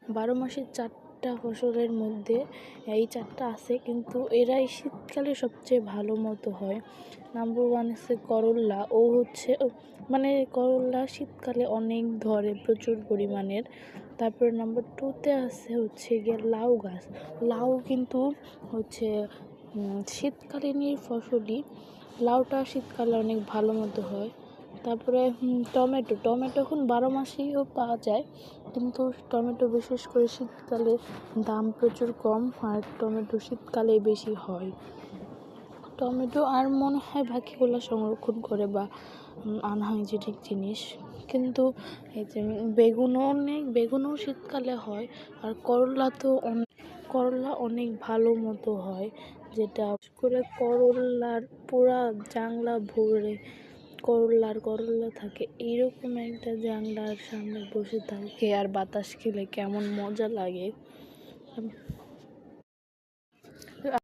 বারো মাসের 4টা ফসলের মধ্যে এই 4টা আছে, কিন্তু এরাই শীতকালে সবচেয়ে ভালো মতো হয়। নাম্বার 1 আছে করল্লা। মানে করল্লা শীতকালে অনেক ধরে প্রচুর পরিমাণের। তারপরে নাম্বার 2তে আছে গিয়ে লাউ গাছ। লাউ কিন্তু শীতকালীনই ফসলই। লাউটা শীতকালে অনেক ভালো মতো হয়। তারপরে টমেটো এখন 12 মাসেও পাওয়া যায়, কিন্তু টমেটো বিশেষ করে শীতকালে দাম প্রচুর কম, আর টমেটো শীতকালে বেশি হয়। টমেটো আর মনে হয় বাকিগুলো সংরক্ষণ করে বা আনহাইজেনিক জিনিস। কিন্তু এই যে বেগুনও শীতকালে হয়। আর করলা অনেক ভালো মতো হয়, যেটা করে করলার পুরা জাংলা ভরে করলা থাকে। এইরকম একটা জাংলার সামনে বসে থাকে আর বাতাস খেলে কেমন মজা লাগে।